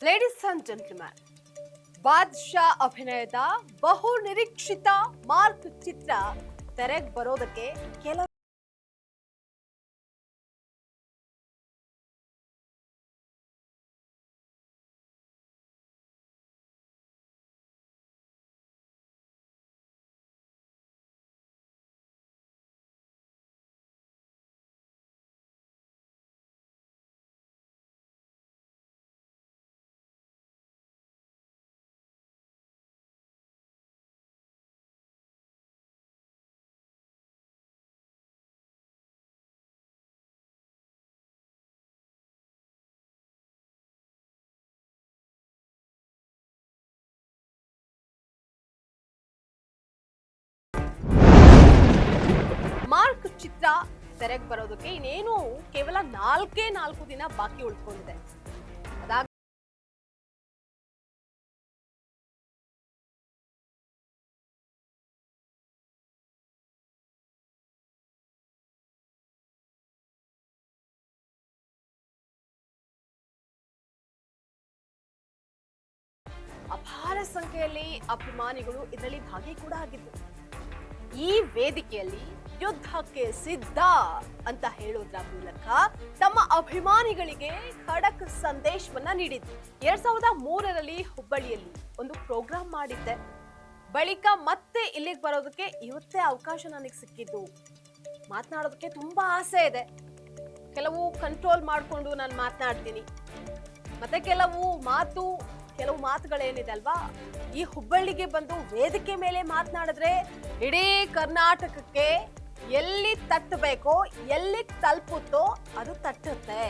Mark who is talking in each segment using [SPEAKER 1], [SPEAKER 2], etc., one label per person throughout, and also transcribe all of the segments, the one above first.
[SPEAKER 1] Ladies and gentleman, ಬಾದ್ಶಾ ಅಭಿನಯದ ಬಹು ನಿರೀಕ್ಷಿತ ಮಾರ್ಕ್ ಚಿತ್ರ ತೆರೆಗೆ ಬರೋದಕ್ಕೆ ಕೆಲವು ಮಾರ್ಕ್ ಚಿತ್ರ ತೆರೆಗೆ ಬರೋದಕ್ಕೆ ಇನ್ನೇನು ಕೇವಲ 4 ದಿನ ಬಾಕಿ ಉಳ್ಕೊಂಡಿದೆ. ಅದಾಗ ಅಪಾರ ಸಂಖ್ಯೆಯಲ್ಲಿ ಅಭಿಮಾನಿಗಳು ಇದರಲ್ಲಿ ಭಾಗಿ ಕೂಡ ಆಗಿದ್ರು. ಈ ವೇದಿಕೆಯಲ್ಲಿ ಯುದ್ಧಕ್ಕೆ ಸಿದ್ಧ ಅಂತ ಹೇಳೋದ್ರ ಮೂಲಕ ತಮ್ಮ ಅಭಿಮಾನಿಗಳಿಗೆ ಖಡಕ್ ಸಂದೇಶವನ್ನ ನೀಡಿದ್ರು. 2003ರಲ್ಲಿ ಹುಬ್ಬಳ್ಳಿಯಲ್ಲಿ ಒಂದು ಪ್ರೋಗ್ರಾಂ ಮಾಡಿದ್ದೆ. ಬಳಿಕ ಮತ್ತೆ ಇಲ್ಲಿಗೆ ಬರೋದಕ್ಕೆ ಇವತ್ತೇ ಅವಕಾಶ ನನಗೆ ಸಿಕ್ಕಿದ್ದು. ಮಾತನಾಡೋದಕ್ಕೆ ತುಂಬಾ ಆಸೆ ಇದೆ. ಕೆಲವು ಕಂಟ್ರೋಲ್ ಮಾಡಿಕೊಂಡು ನಾನು ಮಾತನಾಡ್ತೀನಿ, ಮತ್ತೆ ಕೆಲವು ಮಾತುಗಳೇನಿದೆ ಅಲ್ವಾ, ಈ ಹುಬ್ಬಳ್ಳಿಗೆ ಬಂದು ವೇದಿಕೆ ಮೇಲೆ ಮಾತನಾಡಿದ್ರೆ ಇಡೀ ಕರ್ನಾಟಕಕ್ಕೆ ಎಲ್ಲಿ ತಟ್ಟಬೇಕೋ, ಎಲ್ಲಿ ತಲುಪುತ್ತೋ ಅದು ತಟ್ಟುತ್ತೆ.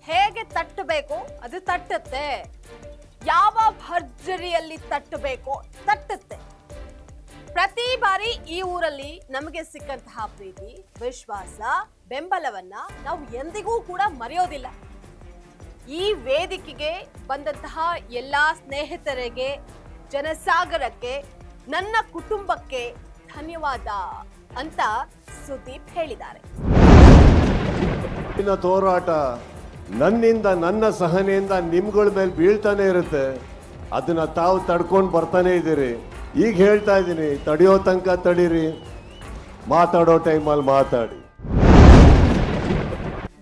[SPEAKER 1] ಹೇಗೆ ತಟ್ಟಬೇಕೋ ಅದು ತಟ್ಟುತ್ತೆ. ಯಾವ ಭರ್ಜರಿಯಲ್ಲಿ ತಟ್ಟಬೇಕೋ ತಟ್ಟುತ್ತೆ. ಪ್ರತಿ ಬಾರಿ ಈ ಊರಲ್ಲಿ ನಮಗೆ ಸಿಕ್ಕಂತಹ ಪ್ರೀತಿ, ವಿಶ್ವಾಸ, ಬೆಂಬಲವನ್ನ ನಾವು ಎಂದಿಗೂ ಕೂಡ ಮರೆಯೋದಿಲ್ಲ. ಈ ವೇದಿಕೆಗೆ ಬಂದಂತಹ ಎಲ್ಲಾ ಸ್ನೇಹಿತರಿಗೆ, ಜನಸಾಗರಕ್ಕೆ, ನನ್ನ ಕುಟುಂಬಕ್ಕೆ ಧನ್ಯವಾದ ಅಂತ ಸುದೀಪ್ ಹೇಳಿದ್ದಾರೆ.
[SPEAKER 2] ಹೋರಾಟ ನನ್ನಿಂದ, ನನ್ನ ಸಹನೆಯಿಂದ ನಿಮ್ಗಳ ಮೇಲೆ ಬೀಳ್ತಾನೆ ಇರುತ್ತೆ. ಅದನ್ನ ತಾವು ತಡ್ಕೊಂಡು ಬರ್ತಾನೆ ಇದ್ದೀರಿ. ಈಗ ಹೇಳ್ತಾ ಇದ್ದೀನಿ, ತಡೆಯೋ ತನಕ ತಡೀರಿ, ಮಾತಾಡೋ ಟೈಮಲ್ಲಿ ಮಾತಾಡಿ.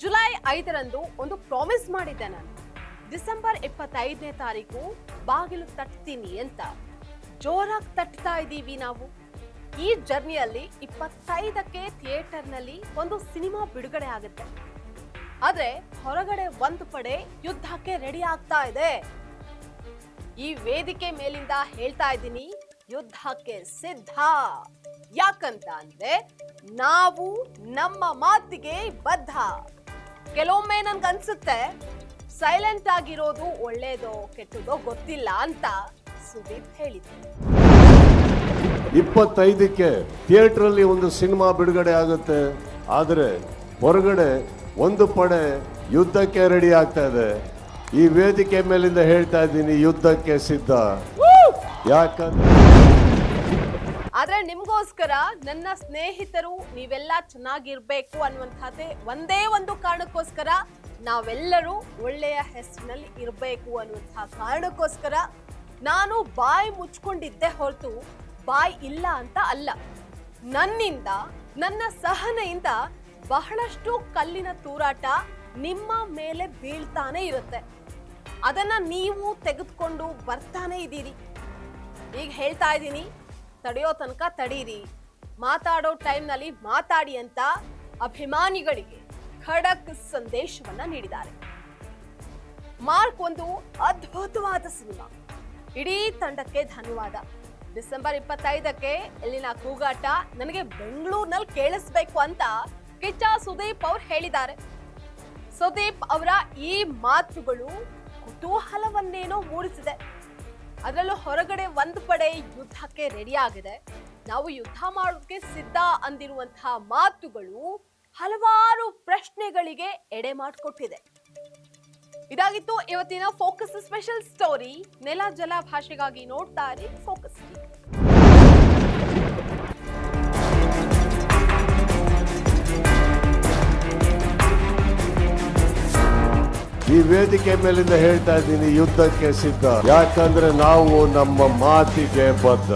[SPEAKER 1] ಜುಲೈ 5ರಂದು ಒಂದು ಪ್ರಾಮಿಸ್ ಮಾಡಿದ್ದೆ ನಾನು. ಡಿಸೆಂಬರ್ 25ನೇ ತಾರೀಕು ಬಾಗಿಲು ತಟ್ತೀನಿ ಅಂತ. ಜೋರಾಗಿ ತಟ್ತಾ ಇದ್ದೀವಿ ನಾವು. ಈ ಜರ್ನಿಯಲ್ಲಿ 25ಕ್ಕೆ ಥಿಯೇಟರ್ನಲ್ಲಿ ಒಂದು ಸಿನಿಮಾ ಬಿಡುಗಡೆ ಆಗುತ್ತೆ. ಆದ್ರೆ ಹೊರಗಡೆ ಒಂದು ಪಡೆ ಯುದ್ಧಕ್ಕೆ ರೆಡಿ ಆಗ್ತಾ ಇದೆ. ಈ ವೇದಿಕೆ ಮೇಲಿಂದ ಹೇಳ್ತಾ ಇದ್ದೀನಿ, ಯುದ್ಧಕ್ಕೆ ಸಿದ್ಧ. ಯಾಕಂತ ಅಂದ್ರೆ ನಾವು ನಮ್ಮ ಮಾತಿಗೆ ಬದ್ಧ. ಕೆಲವೊಮ್ಮೆ ನನ್ಗನ್ಸುತ್ತೆ ಸೈಲೆಂಟ್ ಆಗಿರೋದು ಒಳ್ಳೇದೋ ಕೆಟ್ಟದೋ ಗೊತ್ತಿಲ್ಲ ಅಂತ ಸುದೀಪ್ ಹೇಳಿದ್ರು.
[SPEAKER 2] 25ಕ್ಕೆ ಥಿಯೇಟ್ರಲ್ಲಿ ಒಂದು ಸಿನಿಮಾ ಬಿಡುಗಡೆ ಆಗುತ್ತೆ. ಆದರೆ ಹೊರಗಡೆ ಒಂದು ಪಡೆ ಯುದ್ಧಕ್ಕೆ ರೆಡಿ ಆಗ್ತಾ ಇದೆ. ಈ ವೇದಿಕೆ ಮೇಲಿಂದ ಹೇಳ್ತಾ ಇದ್ದೀನಿ, ಯುದ್ಧಕ್ಕೆ ಸಿದ್ಧ. ಯಾಕಂದ್ರೆ
[SPEAKER 1] ಆದ್ರೆ ನಿಮ್ಗೋಸ್ಕರ, ನನ್ನ ಸ್ನೇಹಿತರು ನೀವೆಲ್ಲ ಚೆನ್ನಾಗಿರ್ಬೇಕು ಅನ್ನುವಂಥದ್ದೇ ಒಂದೇ ಒಂದು ಕಾರಣಕ್ಕೋಸ್ಕರ, ನಾವೆಲ್ಲರೂ ಒಳ್ಳೆಯ ಹೆಸರಿನಲ್ಲಿ ಇರಬೇಕು ಅನ್ನುವಂತಹ ಕಾರಣಕ್ಕೋಸ್ಕರ ನಾನು ಬಾಯಿ ಮುಚ್ಕೊಂಡಿದ್ದೆ ಹೊರತು ಬಾಯಿ ಇಲ್ಲ ಅಂತ ಅಲ್ಲ. ನನ್ನಿಂದ, ನನ್ನ ಸಹನೆಯಿಂದ ಬಹಳಷ್ಟು ಕಲ್ಲಿನ ತೂರಾಟ ನಿಮ್ಮ ಮೇಲೆ ಬೀಳ್ತಾನೆ ಇರುತ್ತೆ. ಅದನ್ನ ನೀವು ತೆಗೆದುಕೊಂಡು ಬರ್ತಾನೆ ಇದ್ದೀರಿ. ಈಗ ಹೇಳ್ತಾ ಇದ್ದೀನಿ, ತಡೆಯೋ ತನಕ ತಡೀರಿ, ಮಾತಾಡೋ ಟೈಮ್ನಲ್ಲಿ ಮಾತಾಡಿ ಅಂತ ಅಭಿಮಾನಿಗಳಿಗೆ ಖಡಕ್ ಸಂದೇಶವನ್ನ ನೀಡಿದ್ದಾರೆ. ಮಾರ್ಕ್ ಒಂದು ಅದ್ಭುತವಾದ ಸಿನಿಮಾ. ಇಡೀ ತಂಡಕ್ಕೆ ಧನ್ಯವಾದ. ಡಿಸೆಂಬರ್ 25ಕ್ಕೆ ಇಲ್ಲಿನ ಕೂಗಾಟ ನನಗೆ ಬೆಂಗಳೂರಿನಲ್ಲಿ ಕೇಳಿಸ್ಬೇಕು ಅಂತ ಕಿಚ್ಚ ಸುದೀಪ್ ಅವ್ರು ಹೇಳಿದ್ದಾರೆ. ಸುದೀಪ್ ಅವರ ಈ ಮಾತುಗಳು ಕುತೂಹಲವನ್ನೇನೋ ಮೂಡಿಸಿದೆ. ಅದರಲ್ಲೂ ಹೊರಗಡೆ ಒಂದು ಪಡೆ ಯುದ್ಧಕ್ಕೆ ರೆಡಿ ಆಗಿದೆ, ನಾವು ಯುದ್ಧ ಮಾಡೋದಕ್ಕೆ ಸಿದ್ಧ ಅಂದಿರುವಂತಹ ಮಾತುಗಳು ಹಲವಾರು ಪ್ರಶ್ನೆಗಳಿಗೆ ಎಡೆ ಮಾಡಿಕೊಟ್ಟಿದೆ. ಇದಾಗಿತ್ತು ಇವತ್ತಿನ ಫೋಕಸ್ ಸ್ಪೆಷಲ್ ಸ್ಟೋರಿ. ನೆಲ ಜಲ ಭಾಷೆಗಾಗಿ ನೋಡ್ತಾ ಇರಿ ಫೋಕಸ್.
[SPEAKER 2] ಈ ವೇದಿಕೆ ಮೇಲಿಂದ ಹೇಳ್ತಾ ಇದ್ದೀನಿ, ಯುದ್ಧಕ್ಕೆ ಸಿದ್ಧ. ಯಾಕಂದ್ರೆ ನಾವು ನಮ್ಮ ಮಾತಿಗೆ ಬದ್ಧ.